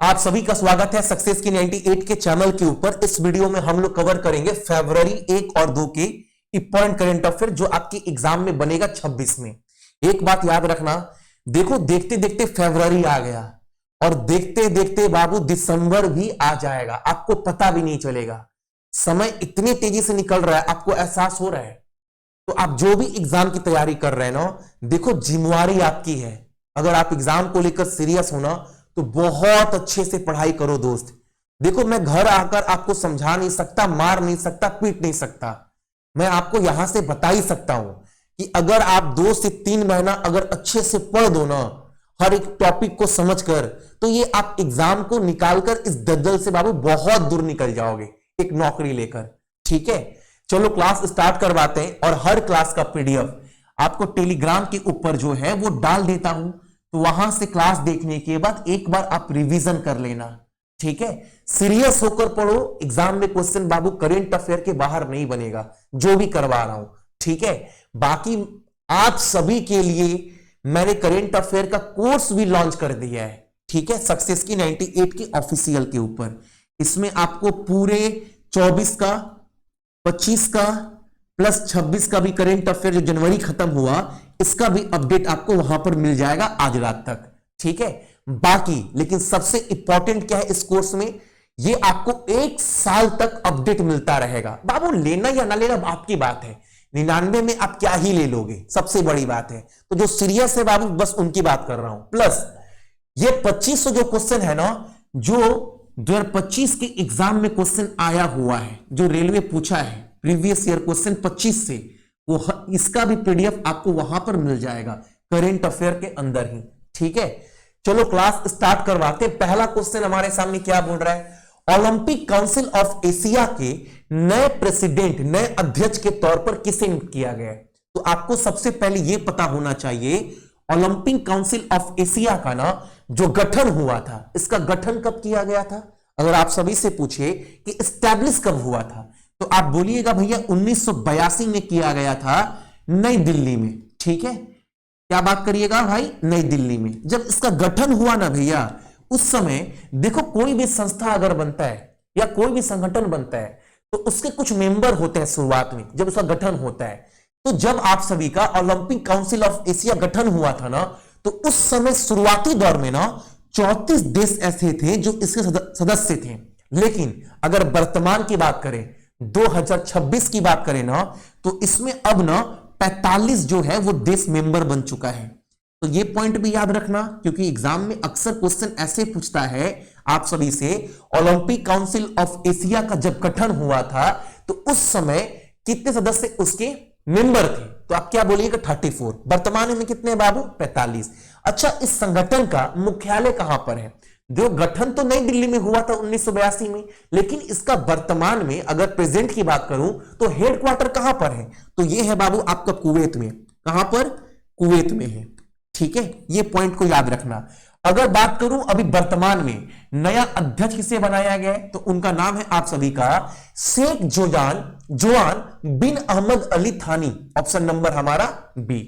आप सभी का स्वागत है सक्सेस की 98 के चैनल के ऊपर। इस वीडियो में हम लोग कवर करेंगे फरवरी 1 और 2 के इंपॉर्टेंट करंट अफेयर जो आपके एग्जाम में बनेगा 26 में। एक बात याद रखना, देखो देखते देखते फरवरी आ गया और देखते देखते बाबू दिसंबर भी आ जाएगा, आपको पता भी नहीं चलेगा। समय इतनी तेजी से निकल रहा है, आपको एहसास हो रहा है। तो आप जो भी एग्जाम की तैयारी कर रहे हैं ना, देखो जिम्मेवारी आपकी है। अगर आप एग्जाम को लेकर सीरियस हो ना तो बहुत अच्छे से पढ़ाई करो दोस्त। देखो मैं घर आकर आपको समझा नहीं सकता, मार नहीं सकता, पीट नहीं सकता। मैं आपको यहां से बता ही सकता हूं कि अगर आप 2 से 3 महीना अगर अच्छे से पढ़ दो ना हर एक टॉपिक को समझकर, तो ये आप एग्जाम को निकालकर इस दलदल से बाबू बहुत दूर निकल जाओगे एक नौकरी लेकर। ठीक है, चलो क्लास स्टार्ट करवाते हैं। और हर क्लास का पीडीएफ आपको टेलीग्राम के ऊपर जो है वो डाल देता हूं, तो वहां से क्लास देखने के बाद एक बार आप रिवीजन कर लेना। ठीक है, सीरियस होकर पढ़ो। एग्जाम में क्वेश्चन बाबू करेंट अफेयर के बाहर नहीं बनेगा जो भी करवा रहा हूं। ठीक है, बाकी आप सभी के लिए मैंने करेंट अफेयर का कोर्स भी लॉन्च कर दिया है। ठीक है, सक्सेस की 98 के ऑफिशियल के ऊपर। इसमें आपको पूरे 24 का, 25 का प्लस 26 का भी करेंट अफेयर जो जनवरी खत्म हुआ इसका भी अपडेट आपको वहां पर मिल जाएगा आज रात तक। ठीक है, बाकी लेकिन सबसे इंपॉर्टेंट क्या है इस कोर्स में, ये आपको 1 साल तक अपडेट मिलता रहेगा। बाबू लेना या ना लेना आपकी बात है, 99 में आप क्या ही ले लोगे, सबसे बड़ी बात है। तो जो सीरियस है बाबू बस उनकी बात कर रहा हूं। प्लस ये 2500 जो क्वेश्चन है ना, जो 2025 के एग्जाम में क्वेश्चन आया हुआ है, जो रेलवे पूछा है प्रीवियस ईयर क्वेश्चन 25 से, वो इसका भी पीडीएफ आपको वहां पर मिल जाएगा करेंट अफेयर के अंदर ही। ठीक है, चलो क्लास स्टार्ट करवाते हैं। पहला क्वेश्चन हमारे सामने क्या बोल रहा है, ओलंपिक काउंसिल ऑफ एशिया के नए प्रेसिडेंट, नए अध्यक्ष के तौर पर किसे नियुक्त किया गया है। तो आपको सबसे पहले यह पता होना चाहिए ओलंपिक काउंसिल ऑफ एशिया का ना जो गठन हुआ था, इसका गठन कब किया गया था। अगर आप सभी से पूछे कि एस्टैब्लिश कब हुआ था, तो आप बोलिएगा भैया 1982 में किया गया था नई दिल्ली में। ठीक है, क्या बात करिएगा भाई, नई दिल्ली में जब इसका गठन हुआ ना भैया, उस समय देखो कोई भी संस्था अगर बनता है या कोई भी संगठन बनता है तो उसके कुछ मेंबर होते हैं शुरुआत में जब उसका गठन होता है। तो जब आप सभी का ओलंपिक काउंसिल ऑफ एशिया गठन हुआ था ना, तो उस समय शुरुआती दौर में ना 34 देश ऐसे थे जो इसके सदस्य थे। लेकिन अगर वर्तमान की बात करें, 2026 की बात करें ना, तो इसमें अब ना 45 जो है वो देश मेंबर बन चुका है। तो ये पॉइंट भी याद रखना, क्योंकि एग्जाम में अक्सर क्वेश्चन ऐसे पूछता है आप सभी से, ओलंपिक काउंसिल ऑफ एशिया का जब गठन हुआ था तो उस समय कितने सदस्य उसके मेंबर थे। तो आप क्या बोलिएगा 34। वर्तमान में कितने बाबू 45। अच्छा, इस संगठन का मुख्यालय कहां पर है। जो गठन तो नई दिल्ली में हुआ था 1982 में, लेकिन इसका वर्तमान में अगर प्रेजेंट की बात करूं तो हेडक्वार्टर कहां पर है, तो यह है बाबू आपका कुवैत में। कहां पर, कुवैत में है। ठीक है, यह पॉइंट को याद रखना। अगर बात करूं अभी वर्तमान में नया अध्यक्ष किसे बनाया गया है, तो उनका नाम है आप सभी का शेख जोआन बिन अहमद अली थानी। ऑप्शन नंबर हमारा बी,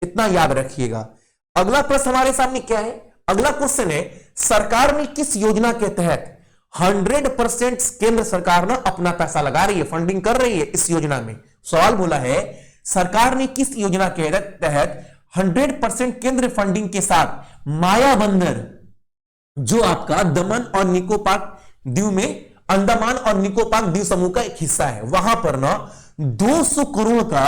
इतना याद रखिएगा। अगला प्रश्न हमारे सामने क्या है, अगला क्वेश्चन है, सरकार ने किस योजना के तहत 100% केंद्र सरकार ना अपना पैसा लगा रही है, फंडिंग कर रही है इस योजना में। सवाल बोला है सरकार ने किस योजना के तहत 100% केंद्र फंडिंग के साथ मायाबंदर, जो आपका दमन और निकोबार द्वीप में, अंडमान और निकोबार द्वीप समूह का एक हिस्सा है, वहां पर ना 200 करोड़ का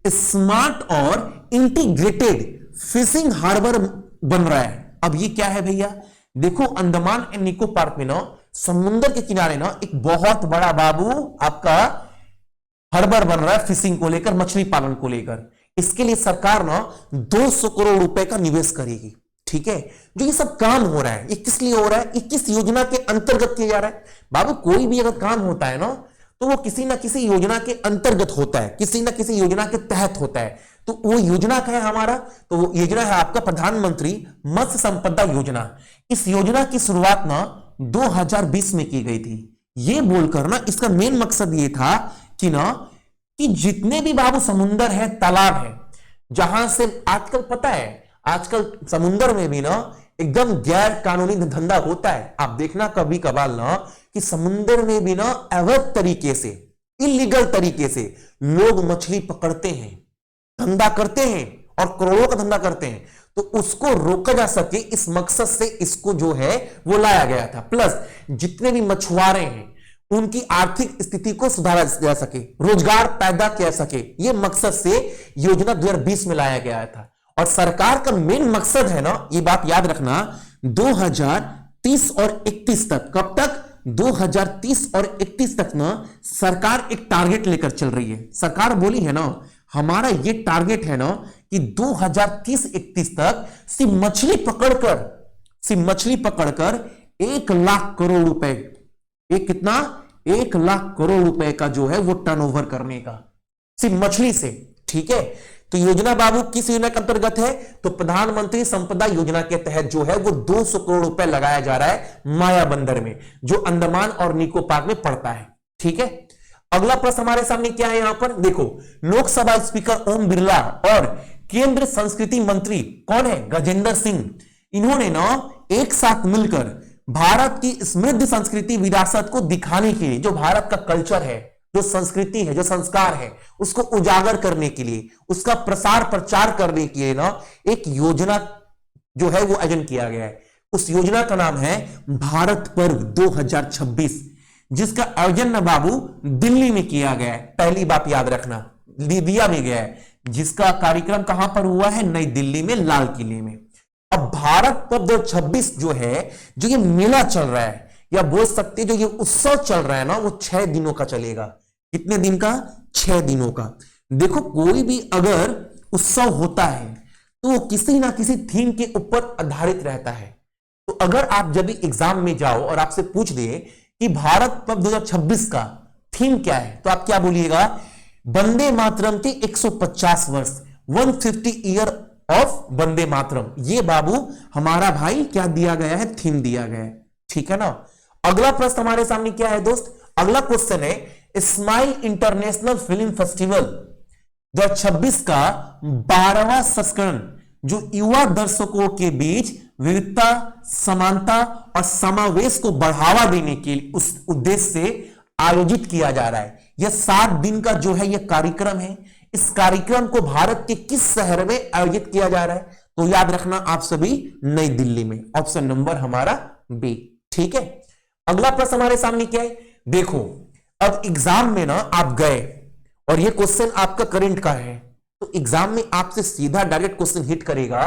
स्मार्ट और इंटीग्रेटेड फिशिंग हार्बर बन रहा है। अब ये क्या है भैया, देखो अंडमान एंड निकोबार में ना समुद्र के किनारे ना एक बहुत बड़ा बाबू आपका हार्बर बन रहा है फिशिंग को लेकर, मछली पालन को लेकर। इसके लिए सरकार ना 200 करोड़ रुपए का निवेश करेगी। ठीक है, जो ये सब काम हो रहा है ये किस लिए हो रहा है, ये किस योजना के अंतर्गत किया जा रहा है। बाबू कोई भी अगर काम होता है ना तो वो किसी ना किसी योजना के अंतर्गत होता है, किसी ना किसी योजना के तहत होता है। तो वो योजना क्या है हमारा, तो वो योजना है आपका प्रधानमंत्री मत्स्य संपदा योजना। इस योजना की शुरुआत ना 2020 में की गई थी। ये बोलकर ना इसका मेन मकसद ये था कि ना कि जितने भी बाबू समुंदर है, तालाब है, जहां से आजकल पता है आजकल समुंदर में भी ना एकदम गैर कानूनी धंधा होता है। आप देखना कभी कभार ना कि समुद्र में भी ना अवैध तरीके से, इलीगल तरीके से लोग मछली पकड़ते हैं, धंधा करते हैं और करोड़ों का धंधा करते हैं। तो उसको रोका जा सके इस मकसद से इसको जो है वो लाया गया था। प्लस जितने भी मछुआरे हैं उनकी आर्थिक स्थिति को सुधारा जा सके, रोजगार पैदा किया सके, यह मकसद से योजना 2020 में लाया गया था। और सरकार का मेन मकसद है ना, ये बात याद रखना, 2030 और 31 तक। कब तक? 2030 और 31 तक ना सरकार एक टारगेट लेकर चल रही है। सरकार बोली है ना, हमारा ये टारगेट है ना कि 2030-31 तक सिर्फ मछली पकड़कर 1 लाख करोड़ रुपए, एक कितना, 1 लाख करोड़ रुपए का जो है वो टर्नओवर करने का, सिर्फ मछली से। ठीक है, तो योजना बाबू किस योजना के अंतर्गत है? तो प्रधानमंत्री संपदा योजना के तहत जो है वो 200 करोड़ रुपए लगाया जा रहा है माया बंदर में, जो अंडमान और निकोबार में पड़ता है। ठीक है, अगला प्रश्न हमारे सामने क्या है यहां पर देखो, लोकसभा स्पीकर ओम बिरला और केंद्र संस्कृति मंत्री कौन है? गजेंद्र सिंह। इन्होंने ना एक साथ मिलकर भारत की समृद्ध संस्कृति विरासत को दिखाने के लिए, जो भारत का कल्चर है, जो संस्कृति है, जो संस्कार है, उसको उजागर करने के लिए, उसका प्रसार प्रचार करने के लिए ना एक योजना जो है वो आयोजन किया गया है। उस योजना का नाम है भारत पर्व 2026, जिसका आयोजन ना बाबू दिल्ली में किया गया है। पहली बात याद रखना, दिया भी गया है, जिसका कार्यक्रम कहां पर हुआ है? नई दिल्ली में, लाल किले में। अब भारत पर्व 2026 जो है, जो ये मेला चल रहा है, या बोल सकते जो ये उत्सव चल रहा है ना, वो 6 दिनों का चलेगा। कितने दिन का? 6 दिनों का। देखो, कोई भी अगर उत्सव होता है तो वो किसी ना किसी थीम के ऊपर आधारित रहता है। तो अगर आप जब भी एग्जाम में जाओ और आपसे पूछ दे कि भारत पर्व 2026 का थीम क्या है, तो आप क्या बोलिएगा? वंदे मातरम के 150 वर्ष, 150 ईयर ऑफ वंदे मातरम। ये बाबू हमारा भाई क्या दिया गया है? थीम दिया गया है। ठीक है ना। अगला प्रश्न हमारे सामने क्या है दोस्त? अगला क्वेश्चन है, स्माइल इंटरनेशनल फिल्म फेस्टिवल 2026 का 12वां संस्करण, जो युवा दर्शकों के बीच विविधता, समानता और समावेश को बढ़ावा देने के उस उद्देश्य से आयोजित किया जा रहा है। यह 7 दिन का जो है यह कार्यक्रम है। इस कार्यक्रम को भारत के किस शहर में आयोजित किया जा रहा है? तो याद रखना आप सभी, नई दिल्ली में। ऑप्शन नंबर हमारा बी। ठीक है, अगला प्रश्न हमारे सामने क्या है? देखो, अब एग्जाम में ना आप गए और ये क्वेश्चन आपका करंट का है, तो एग्जाम में आपसे सीधा डायरेक्ट क्वेश्चन हिट करेगा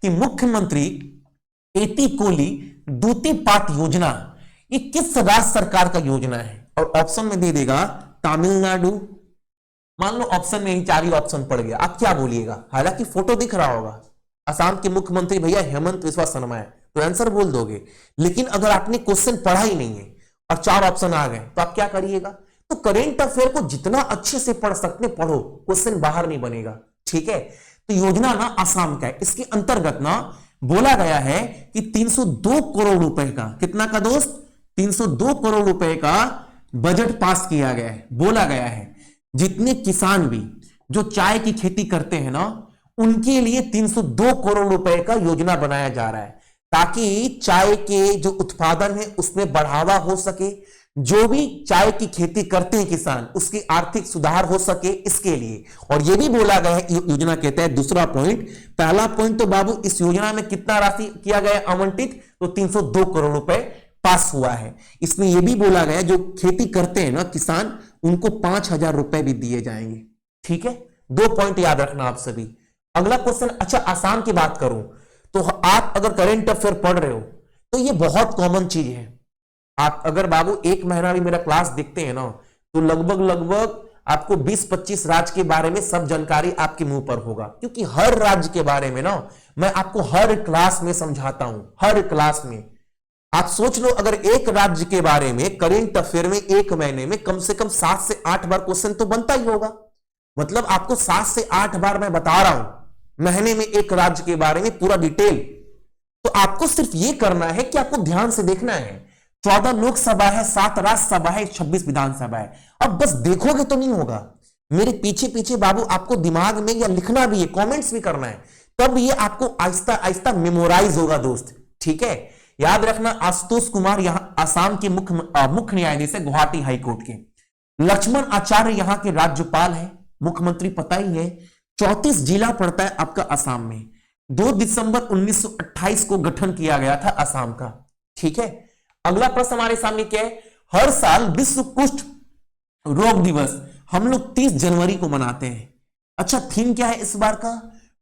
कि मुख्यमंत्री एटी कोली दूती पाट योजना ये किस राज्य सरकार का योजना है? और ऑप्शन में दे देगा तमिलनाडु। मान लो ऑप्शन में ही 4 ही ऑप्शन पड़ गया, आप क्या बोलिएगा? हालांकि फोटो दिख रहा होगा, असम के मुख्यमंत्री भैया हेमंत बिस्वा शर्मा है, तो आंसर बोल दोगे। लेकिन अगर आपने क्वेश्चन पढ़ा ही नहीं है और 4 ऑप्शन आ गए, तो आप क्या करिएगा? तो करेंट अफेयर को जितना अच्छे से पढ़ सकते पढ़ो, क्वेश्चन बाहर नहीं बनेगा। ठीक है, तो योजना ना आसाम का है। इसके अंतर्गत ना बोला गया है कि 302 करोड़ रुपए का, कितना का दोस्त? 302 करोड़ रुपए का बजट पास किया गया है। बोला गया है जितने किसान भी जो चाय की खेती करते हैं ना, उनके लिए 302 करोड़ रुपए का योजना बनाया जा रहा है, ताकि चाय के जो उत्पादन है उसमें बढ़ावा हो सके, जो भी चाय की खेती करते हैं किसान, उसकी आर्थिक सुधार हो सके, इसके लिए। और यह भी बोला गया है योजना के तहत, दूसरा पॉइंट। पहला पॉइंट तो बाबू, इस योजना में कितना राशि किया गया आवंटित? तो 302 करोड़ रुपए पास हुआ है। इसमें यह भी बोला गया जो खेती करते हैं ना किसान, उनको 5,000 रुपए भी दिए जाएंगे। ठीक है, 2 पॉइंट याद रखना आप सभी। अगला क्वेश्चन, अच्छा आसाम की बात करूं तो आप अगर करंट अफेयर पढ़ रहे हो तो ये बहुत कॉमन चीज है। आप अगर बाबू 1 महीना भी मेरा क्लास देखते हैं ना, तो लगभग आपको 20-25 राज्य के बारे में सब जानकारी आपके मुंह पर होगा, क्योंकि हर राज्य के बारे में ना मैं आपको हर क्लास में समझाता हूं, हर क्लास में। आप सोच लो, अगर एक राज्य के बारे में करेंट अफेयर में 1 महीने में कम से कम 7 से 8 बार क्वेश्चन तो बनता ही होगा। मतलब आपको 7 से 8 बार मैं बता रहा हूं महीने में एक राज्य के बारे में पूरा डिटेल। तो आपको सिर्फ यह करना है कि आपको ध्यान से देखना है। 14 लोकसभा है, 7 राज्यसभा है, 26 विधानसभा है। अब बस देखोगे तो नहीं होगा, मेरे पीछे पीछे बाबू आपको दिमाग में या लिखना भी है, कमेंट्स भी करना है, तब ये आपको आहिस्ता आहिस्ता मेमोराइज होगा दोस्त। ठीक है, याद रखना आशुतोष कुमार यहां आसाम के मुख्य न्यायाधीश है गुवाहाटी हाईकोर्ट के। लक्ष्मण आचार्य यहां के राज्यपाल है, मुख्यमंत्री पता ही है। 34 जिला पड़ता है आपका आसाम में। 2 दिसंबर 1928 को गठन किया गया था आसाम का। ठीक है, अगला प्रश्न हमारे सामने क्या है, हर साल विश्व कुष्ठ रोग दिवस हम लोग 30 जनवरी को मनाते हैं। अच्छा, थीम क्या है इस बार का,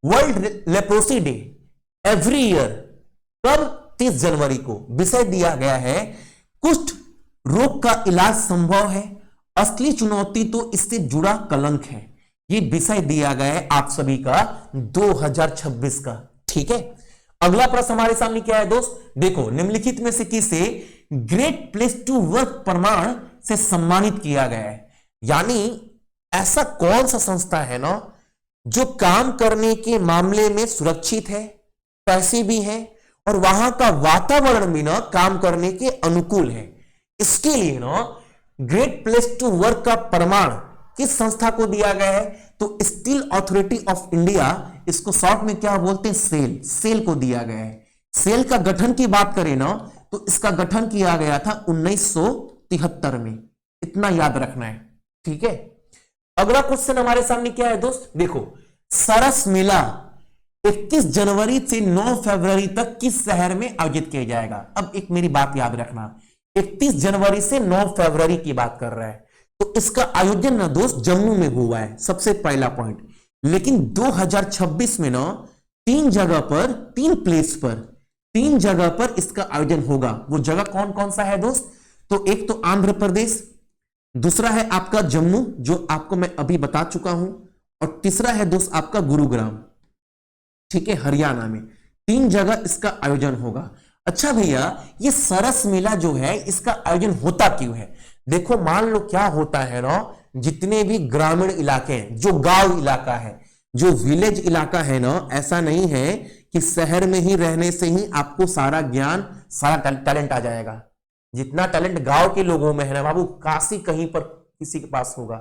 world leprosy day every year. कब, 30 जनवरी को। विषय दिया गया है कुष्ठ रोग का इलाज संभव है, असली चुनौती तो इससे जुड़ा कलंक है। ये विषय दिया गया है आप सभी का 2026 का। ठीक है, अगला प्रश्न हमारे सामने क्या है दोस्त, देखो निम्नलिखित में से किसे ग्रेट प्लेस टू वर्क प्रमाण से सम्मानित किया गया है। यानी ऐसा कौन सा संस्था है ना जो काम करने के मामले में सुरक्षित है, पैसे भी है और वहां का वातावरण भी ना काम करने के अनुकूल है। इसके लिए ना ग्रेट प्लेस टू वर्क का प्रमाण किस संस्था को दिया गया है, तो स्टील अथॉरिटी ऑफ इंडिया, इसको शॉर्ट में क्या बोलते हैं, सेल, सेल को दिया गया है। सेल का गठन की बात करें ना तो इसका गठन किया गया था 1973 में, इतना याद रखना है। ठीक है, अगला क्वेश्चन हमारे सामने क्या है दोस्त, देखो सरस मेला 31 जनवरी से 9 फरवरी तक किस शहर में आयोजित किया जाएगा। अब एक मेरी बात याद रखना, 31 जनवरी से 9 फरवरी की बात कर रहा है, तो इसका आयोजन ना दोस्त जम्मू में हुआ है, सबसे पहला पॉइंट। लेकिन 2026 में ना 3 जगह पर, 3 प्लेस पर, 3 जगह पर इसका आयोजन होगा। वो जगह कौन कौन सा है दोस्त, तो एक तो आंध्र प्रदेश, दूसरा है आपका जम्मू जो आपको मैं अभी बता चुका हूं, और तीसरा है दोस्त आपका गुरुग्राम। ठीक है, हरियाणा में 3 जगह इसका आयोजन होगा। अच्छा भैया, ये सरस मेला जो है इसका आयोजन होता क्यों है, देखो मान लो क्या होता है ना, जितने भी ग्रामीण इलाके हैं, जो गांव इलाका है, जो विलेज इलाका है ना, ऐसा नहीं है कि शहर में ही रहने से ही आपको सारा ज्ञान, सारा टैलेंट आ जाएगा। जितना टैलेंट गांव के लोगों में है ना बाबू, काशी कहीं पर किसी के पास होगा।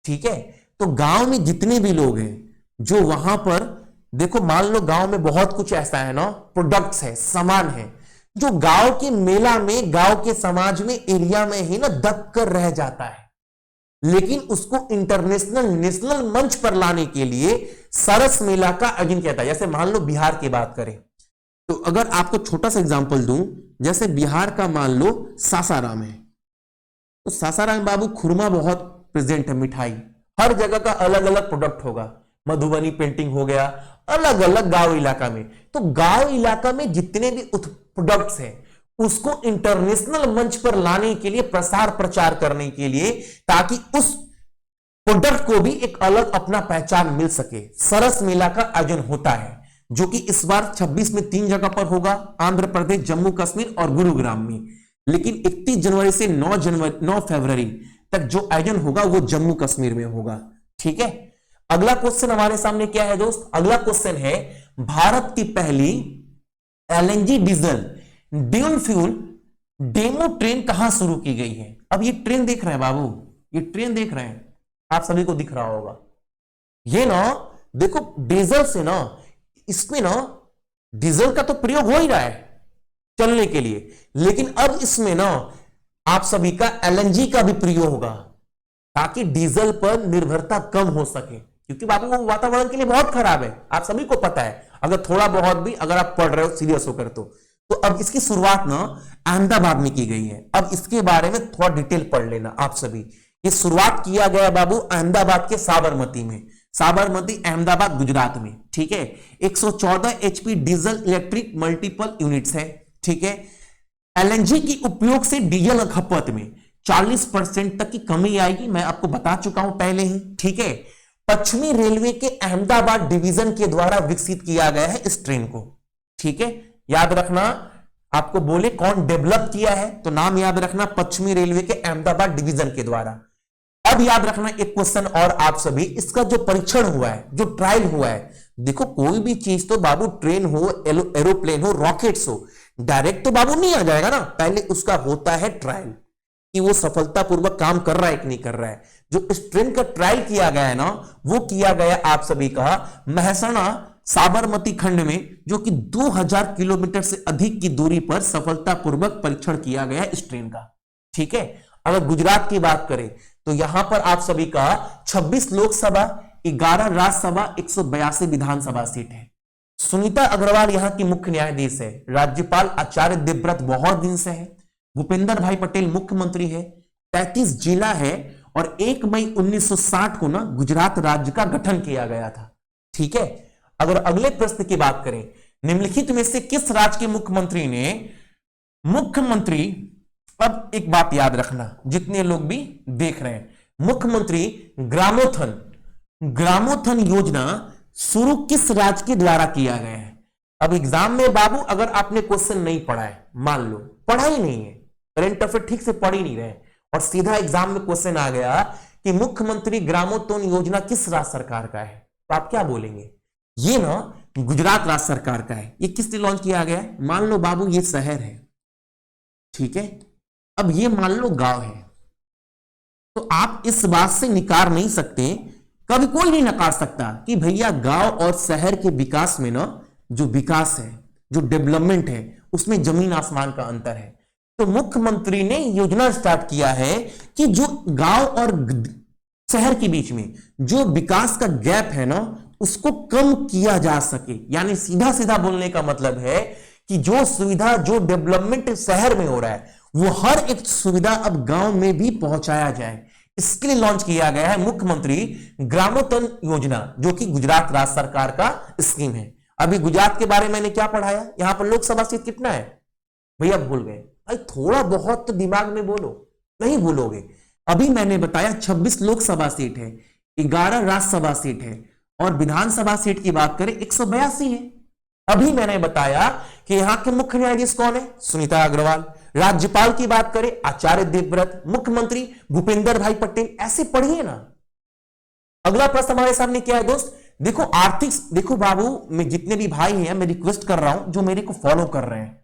ठीक है, तो गांव में जितने भी लोग हैं जो वहां पर, देखो मान लो गांव में बहुत कुछ ऐसा है ना, प्रोडक्ट्स है, सामान है, जो गांव के मेला में, गांव के समाज में, एरिया में ही ना दब कर रह जाता है। लेकिन उसको इंटरनेशनल, नेशनल मंच पर लाने के लिए सरस मेला का आयोजन किया था। जैसे मान लो बिहार की बात करें, तो अगर आपको छोटा सा एग्जांपल दूं, जैसे बिहार का मान लो सासाराम है, तो सासाराम बाबू खुरमा बहुत प्रेजेंट है, मिठाई, हर जगह का अलग अलग प्रोडक्ट होगा, मधुबनी पेंटिंग हो गया, अलग अलग गांव इलाका में। तो गांव इलाका में जितने भी प्रोडक्ट्स हैं उसको इंटरनेशनल मंच पर लाने के लिए, प्रसार प्रचार करने के लिए, ताकि उस प्रोडक्ट को भी एक अलग अपना पहचान मिल सके, सरस मेला का आयोजन होता है, जो कि इस बार 26 में 3 जगह पर होगा, आंध्र प्रदेश, जम्मू कश्मीर और गुरुग्राम में। लेकिन 31 जनवरी से 9 फरवरी तक जो आयोजन होगा वो जम्मू कश्मीर में होगा। ठीक है, अगला क्वेश्चन हमारे सामने क्या है दोस्त, अगला क्वेश्चन है भारत की पहली LNG diesel dual fuel demo train कहां शुरू की गई है। अब ये ट्रेन देख रहे हैं बाबू, ये ट्रेन देख रहे हैं, आप सभी को दिख रहा होगा। ये ना देखो डीजल से ना, इसमें ना डीजल का तो प्रयोग हो ही रहा है चलने के लिए, लेकिन अब इसमें ना आप सभी का एलएनजी का भी प्रयोग होगा, ताकि डीजल पर निर्भरता कम हो सके, क्योंकि बाबू वो वातावरण के लिए बहुत खराब है, आप सभी को पता है, अगर थोड़ा बहुत भी अगर आप पढ़ रहे हो सीरियस होकर तो अब इसकी शुरुआत ना अहमदाबाद में की गई है। अब इसके बारे में थोड़ा डिटेल पढ़ लेना आप सभी। ये शुरुआत किया गया बाबू अहमदाबाद के साबरमती में, साबरमती अहमदाबाद गुजरात में। ठीक है, 114 HP diesel electric multiple units है। ठीक है, एलएनजी की उपयोग से डीजल खपत में 40% तक की कमी आएगी, मैं आपको बता चुका हूं पहले ही। ठीक है, पश्चिमी रेलवे के अहमदाबाद डिवीजन के द्वारा विकसित किया गया है इस ट्रेन को। ठीक है, याद रखना, आपको बोले कौन डेवलप किया है तो नाम याद रखना, पश्चिमी रेलवे के अहमदाबाद डिवीजन के द्वारा। अब याद रखना एक क्वेश्चन और आप सभी, इसका जो परीक्षण हुआ है, जो ट्रायल हुआ है, देखो कोई भी चीज तो बाबू ट्रेन हो, एरोप्लेन हो, रॉकेट्स हो, डायरेक्ट तो बाबू नहीं आ जाएगा ना, पहले उसका होता है ट्रायल कि वो सफलतापूर्वक काम कर रहा है कि नहीं कर रहा है। जो इस ट्रेन का ट्रायल किया गया है ना, वो किया गया आप सभी का महसाणा साबरमती खंड में, जो कि 2000 किलोमीटर से अधिक की दूरी पर सफलतापूर्वक परीक्षण किया गया इस ट्रेन का। ठीक है, अगर गुजरात की बात करें तो यहां पर आप सभी का 26 लोकसभा, 11 राज्यसभा, 182 विधानसभा सीट है। सुनीता अग्रवाल यहां की मुख्य न्यायाधीश है। राज्यपाल आचार्य देवव्रत बहुत दिन से है। भूपेंद्र भाई पटेल मुख्यमंत्री है। 33 जिला है और 1 मई 1960 को ना गुजरात राज्य का गठन किया गया था। ठीक है, अगर अगले प्रश्न की बात करें, निम्नलिखित में से किस राज्य के मुख्यमंत्री ने मुख्यमंत्री, अब एक बात याद रखना जितने लोग भी देख रहे हैं, मुख्यमंत्री ग्रामोत्थान योजना शुरू किस राज्य के द्वारा किया गया है? अब एग्जाम में बाबू अगर आपने क्वेश्चन नहीं पढ़ा है, मान लो पढ़ा ही नहीं है, करंट अफेयर ठीक से पढ़ ही नहीं रहे और सीधा एग्जाम में क्वेश्चन आ गया कि मुख्यमंत्री ग्रामोत्थान योजना किस राज्य सरकार का है, तो आप क्या बोलेंगे? ये ना गुजरात राज्य सरकार का है। ये किसने लॉन्च किया गया है? मान लो बाबू ये शहर है, ठीक है, अब ये मान लो गांव है, तो आप इस बात से निकार नहीं सकते, कभी कोई नहीं नकार सकता कि भैया गांव और शहर के विकास में ना जो विकास है, जो डेवलपमेंट है, उसमें जमीन आसमान का अंतर है। तो मुख्यमंत्री ने योजना स्टार्ट किया है कि जो गांव और शहर के बीच में जो विकास का गैप है ना, उसको कम किया जा सके। यानी सीधा सीधा बोलने का मतलब है कि जो सुविधा, जो डेवलपमेंट शहर में हो रहा है, वो हर एक सुविधा अब गांव में भी पहुंचाया जाए। इसके लिए लॉन्च किया गया है मुख्यमंत्री ग्रामोत्थान योजना, जो कि गुजरात राज्य सरकार का स्कीम है। अभी गुजरात के बारे में मैंने क्या पढ़ाया? यहां पर लोकसभा सीट कितना है भैया? भूल गए? भाई थोड़ा बहुत तो दिमाग में बोलो, नहीं भूलोगे। अभी मैंने बताया 26 लोकसभा सीट है, 11 राज्यसभा सीट है और विधानसभा सीट की बात करें 182 है। अभी मैंने बताया कि यहां के मुख्य न्यायाधीश कौन है? सुनीता अग्रवाल। राज्यपाल की बात करें आचार्य देवव्रत, मुख्यमंत्री भूपेंद्र भाई पटेल। ऐसे पढ़िए ना। अगला प्रश्न हमारे सामने क्या है दोस्त? देखो आर्थिक, देखो बाबू, मैं जितने भी भाई हैं मैं रिक्वेस्ट कर रहा हूं जो मेरे को फॉलो कर रहे हैं,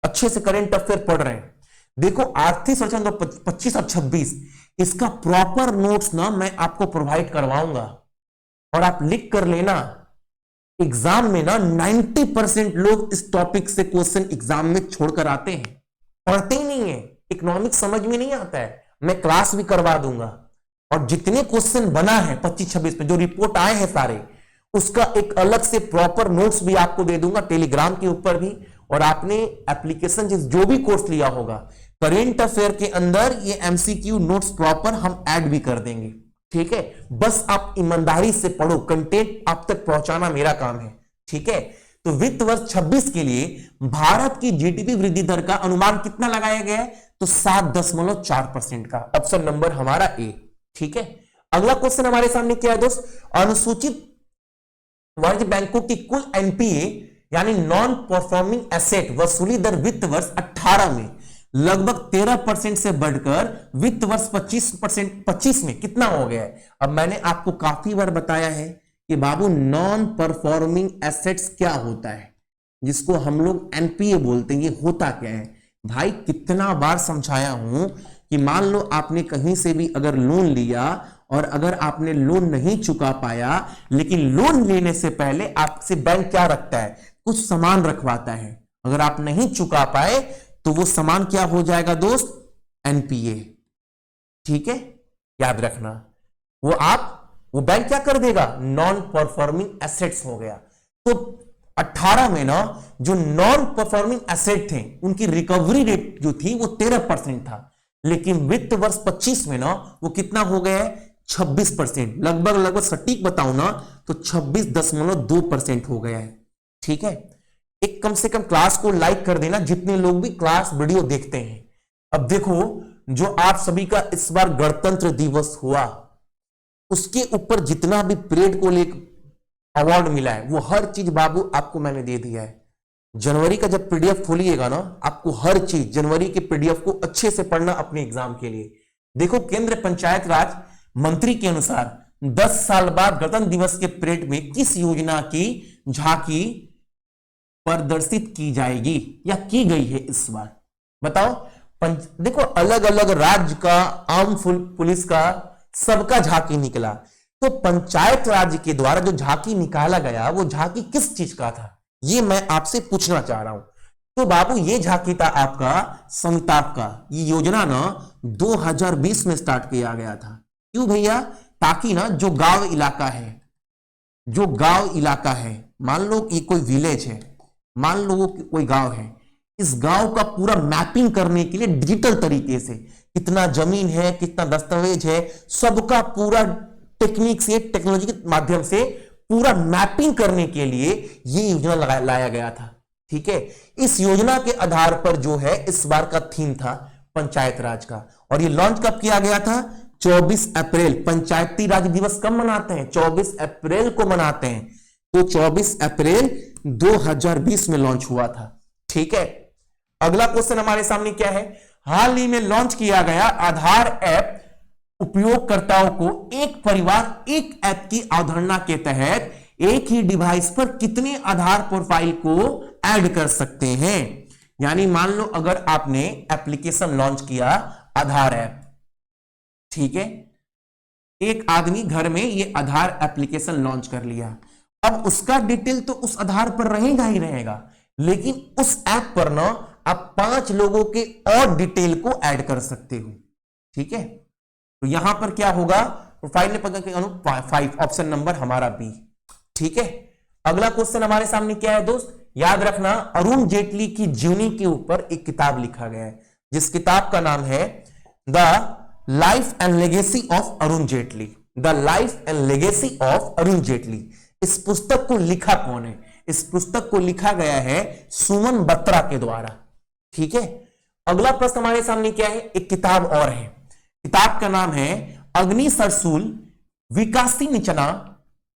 अच्छे से करंट अफेयर पढ़ रहे हैं, देखो आर्थिक सर्वेक्षण 25 और 26 इसका प्रॉपर नोट्स ना मैं आपको प्रोवाइड करवाऊंगा और आप लिख कर लेना। एग्जाम में ना 90% लोग इस टॉपिक से क्वेश्चन एग्जाम में छोड़कर आते हैं, पढ़ते ही नहीं है, इकोनॉमिक्स समझ में नहीं आता है। मैं क्लास भी करवा दूंगा और जितने क्वेश्चन बना है 25-26 में, जो रिपोर्ट आए हैं सारे, उसका एक अलग से प्रॉपर नोट्स भी आपको दे दूंगा टेलीग्राम के ऊपर भी। और आपने एप्लीकेशन जो भी कोर्स लिया होगा करेंट अफेयर के अंदर ये एमसीक्यू नोट्स प्रॉपर हम ऐड भी कर देंगे। ठीक है, बस आप ईमानदारी से पढ़ो, कंटेंट आप तक पहुंचाना मेरा काम है। ठीक है, तो वित्त वर्ष 26 के लिए भारत की जीडीपी वृद्धि दर का अनुमान कितना लगाया गया है? तो 7.4% का। ऑप्शन नंबर हमारा ए। ठीक है, अगला क्वेश्चन हमारे सामने क्या है दोस्त? अनुसूचित वाणिज्य बैंकों की कुल एनपीए यानी नॉन परफॉर्मिंग एसेट वसूली दर वित्त वर्ष 18 में लगभग 13% से बढ़कर वित्त वर्ष 25 में कितना हो गया है? अब मैंने आपको काफी बार बताया है कि बाबू नॉन परफॉर्मिंग एसेट्स क्या होता है, जिसको हम लोग एनपीए बोलते हैं। ये होता क्या है भाई? कितना बार समझाया हूं कि मान लो आपने कहीं से भी अगर लोन लिया और अगर आपने लोन नहीं चुका पाया, लेकिन लोन लेने से पहले आपसे बैंक क्या रखता है? कुछ सामान रखवाता है। अगर आप नहीं चुका पाए तो वो सामान क्या हो जाएगा दोस्त? एनपीए। ठीक है, याद रखना। वो बैंक क्या कर देगा? नॉन परफॉर्मिंग एसेट्स हो गया। तो 18 में ना जो नॉन परफॉर्मिंग एसेट थे उनकी रिकवरी रेट जो थी वो 13% था, लेकिन वित्त वर्ष 25 में ना वो कितना हो गया है? 26%। लगभग सटीक बताऊं ना तो 26.2% हो गया है। ठीक है, एक कम से कम क्लास को लाइक कर देना जितने लोग भी क्लास वीडियो देखते हैं। अब देखो, जो आप सभी का इस बार गणतंत्र दिवस हुआ उसके ऊपर जितना भी परेड को लेकर अवार्ड मिला है वो हर चीज बाबू आपको मैंने दे दिया है। जनवरी का जब पीडीएफ खोलिएगा ना, आपको हर चीज जनवरी के पीडीएफ को अच्छे से पढ़ना अपने एग्जाम के लिए। देखो, केंद्र पंचायत राज मंत्री के अनुसार 10 साल बाद गणतंत्र दिवस के परेड में किस योजना की झांकी प्रदर्शित की जाएगी या की गई है इस बार? बताओ। देखो, अलग अलग राज्य का, आर्म पुलिस का, सबका झांकी निकला। तो पंचायत राज्य के द्वारा जो झांकी निकाला गया वो झांकी किस चीज का था, ये मैं आपसे पूछना चाह रहा हूं। तो बाबू ये झांकी था आपका संताप का। ये योजना ना 2020 में स्टार्ट किया गया था। क्यों भैया? ताकि ना जो गांव इलाका है, जो गांव इलाका है, मान लो ये कोई विलेज है, मान लो कोई गांव है, इस गांव का पूरा मैपिंग करने के लिए डिजिटल तरीके से कितना जमीन है, कितना दस्तावेज है, सबका पूरा टेक्निक से, टेक्नोलॉजी के माध्यम से पूरा मैपिंग करने के लिए ये योजना लाया गया था। ठीक है, इस योजना के आधार पर जो है इस बार का थीम था पंचायत राज का। और ये लॉन्च कब किया गया था? 24 अप्रैल। पंचायती राज दिवस कब मनाते हैं? 24 अप्रैल को मनाते हैं। तो 24 अप्रैल 2020 में लॉन्च हुआ था। ठीक है, अगला क्वेश्चन हमारे सामने क्या है? हाल ही में लॉन्च किया गया आधार ऐप उपयोगकर्ताओं को एक परिवार एक ऐप की अवधारणा के तहत एक ही डिवाइस पर कितने आधार प्रोफाइल को ऐड कर सकते हैं। यानी मान लो अगर आपने एप्लीकेशन लॉन्च किया आधार ऐप, ठीक है, एक आदमी घर में ये आधार एप्लीकेशन लॉन्च कर लिया, अब उसका डिटेल तो उस आधार पर रहेगा ही रहेगा, लेकिन उस ऐप पर ना आप 5 लोगों के और डिटेल को ऐड कर सकते हो। ठीक है, तो यहां पर क्या होगा? प्रोफाइल में पकड़ के 5, ऑप्शन नंबर हमारा बी। ठीक है, अगला क्वेश्चन हमारे सामने क्या है दोस्त? याद रखना, अरुण जेटली की जीवनी के ऊपर एक किताब लिखा गया है, जिस किताब का नाम है the life and legacy of Arun Jaitley. The life and legacy of Arun Jaitley. इस पुस्तक को लिखा कौन है? इस पुस्तक को लिखा गया है सुमन बत्रा के द्वारा। ठीक है, अगला प्रश्न हमारे सामने क्या है? एक किताब और है, किताब का नाम है अग्नि सरसूल विकासी निचना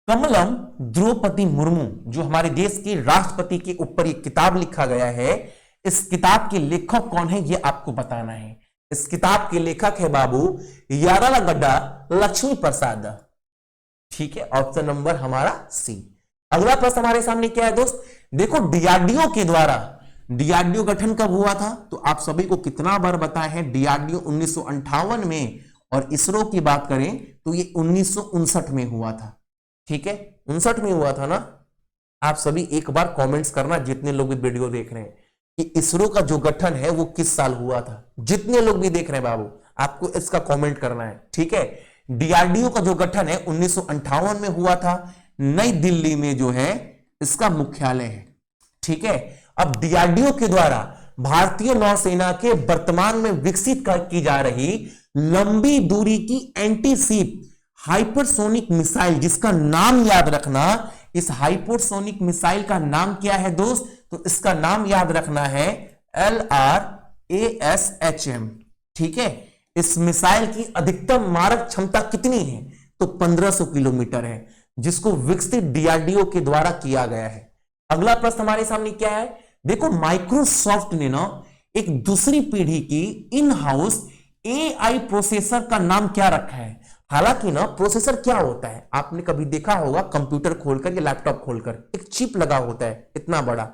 कमलम द्रौपदी मुर्मू, जो हमारे देश के राष्ट्रपति के ऊपर एक किताब लिखा गया है। इस किताब के लेखक कौन है ये आपको बताना है। इस किताब के लेखक है बाबू यारालागड्डा लक्ष्मी प्रसाद। ठीक है, ऑप्शन नंबर हमारा सी। अगला प्रश्न हमारे सामने क्या है दोस्त? देखो, डीआरडीओ के द्वारा, डीआरडीओ गठन कब हुआ था? तो आप सभी को कितना बार बताया है, डीआरडीओ 1958 में, और इसरो की बात करें तो ये 1959 में हुआ था। ठीक है, 59 में हुआ था ना। आप सभी एक बार कमेंट्स करना, जितने लोग भी वीडियो देख रहे हैं, कि इसरो का जो गठन है वो किस साल हुआ था। जितने लोग भी देख रहे हैं बाबू, आपको इसका कमेंट करना है। ठीक है, डीआरडीओ का जो गठन है 1958 में हुआ था। नई दिल्ली में जो है इसका मुख्यालय है। ठीक है, अब डीआरडीओ के द्वारा भारतीय नौसेना के वर्तमान में विकसित की जा रही लंबी दूरी की एंटी शिप हाइपरसोनिक मिसाइल, जिसका नाम याद रखना, इस हाइपरसोनिक मिसाइल का नाम क्या है दोस्त? तो इसका नाम याद रखना है LRASHM। ठीक है, इस मिसाइल की अधिकतम मारक क्षमता कितनी है? तो 1500 किलोमीटर है, जिसको विकसित डीआरडीओ के द्वारा किया गया है। अगला प्रश्न हमारे सामने क्या है? देखो, माइक्रोसॉफ्ट ने ना एक दूसरी पीढ़ी की इन हाउस AI प्रोसेसर का नाम क्या रखा है? हालांकि ना प्रोसेसर क्या होता है, आपने कभी देखा होगा कंप्यूटर खोलकर या लैपटॉप खोलकर, एक चिप लगा होता है इतना बड़ा।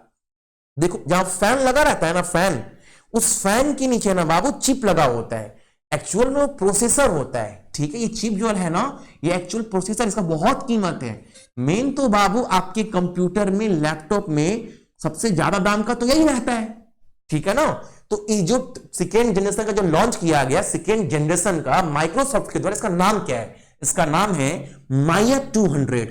देखो, जहां फैन लगा रहता है ना, फैन, उस फैन के नीचे ना बाबू चिप लगा होता है। एक्चुअल में वो प्रोसेसर होता है। ठीक है, ये चिप जो है ना, ये एक्चुअल प्रोसेसर, इसका बहुत कीमत है। मेन तो बाबू आपके कंप्यूटर में, लैपटॉप में सबसे ज्यादा दाम का तो यही रहता है। ठीक है ना, तो ये जो सेकेंड जनरेशन का जो लॉन्च किया गया, सेकेंड जनरेशन का माइक्रोसॉफ्ट के द्वारा, इसका नाम क्या है? इसका नाम है माया 200।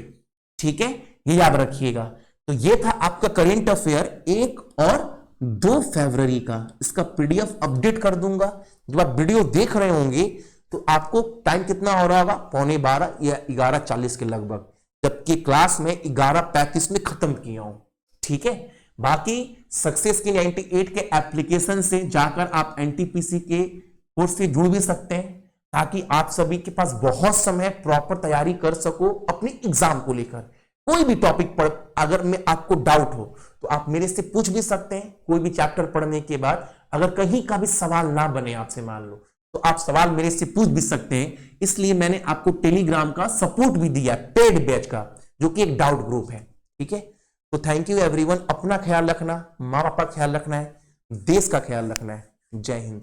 ठीक है, ये याद रखिएगा। तो ये था आपका करेंट अफेयर 1 और 2 फरवरी का। इसका PDF अपडेट कर दूंगा। जब आप वीडियो देख रहे होंगे तो आपको टाइम कितना हो रहा होगा? 11:15 या 11:40 के लगभग, जबकि क्लास में 11:35 में खत्म किया हूं। ठीक है, बाकी सक्सेस की 98 के एप्लीकेशन से जाकर आप NTPC के कोर्स से जुड़ भी सकते हैं, ताकि आप सभी के पास बहुत समय प्रॉपर तैयारी कर सको अपने एग्जाम को लेकर। कोई भी टॉपिक पर अगर में आपको डाउट हो तो आप मेरे से पूछ भी सकते हैं। कोई भी चैप्टर पढ़ने के बाद अगर कहीं का भी सवाल ना बने आपसे, मान लो, तो आप सवाल मेरे से पूछ भी सकते हैं। इसलिए मैंने आपको टेलीग्राम का सपोर्ट भी दिया, पेड बैच का, जो कि एक डाउट ग्रुप है। ठीक है, तो थैंक यू एवरीवन। अपना ख्याल रखना, माँ बाप का ख्याल रखना है, देश का ख्याल रखना है। जय हिंद।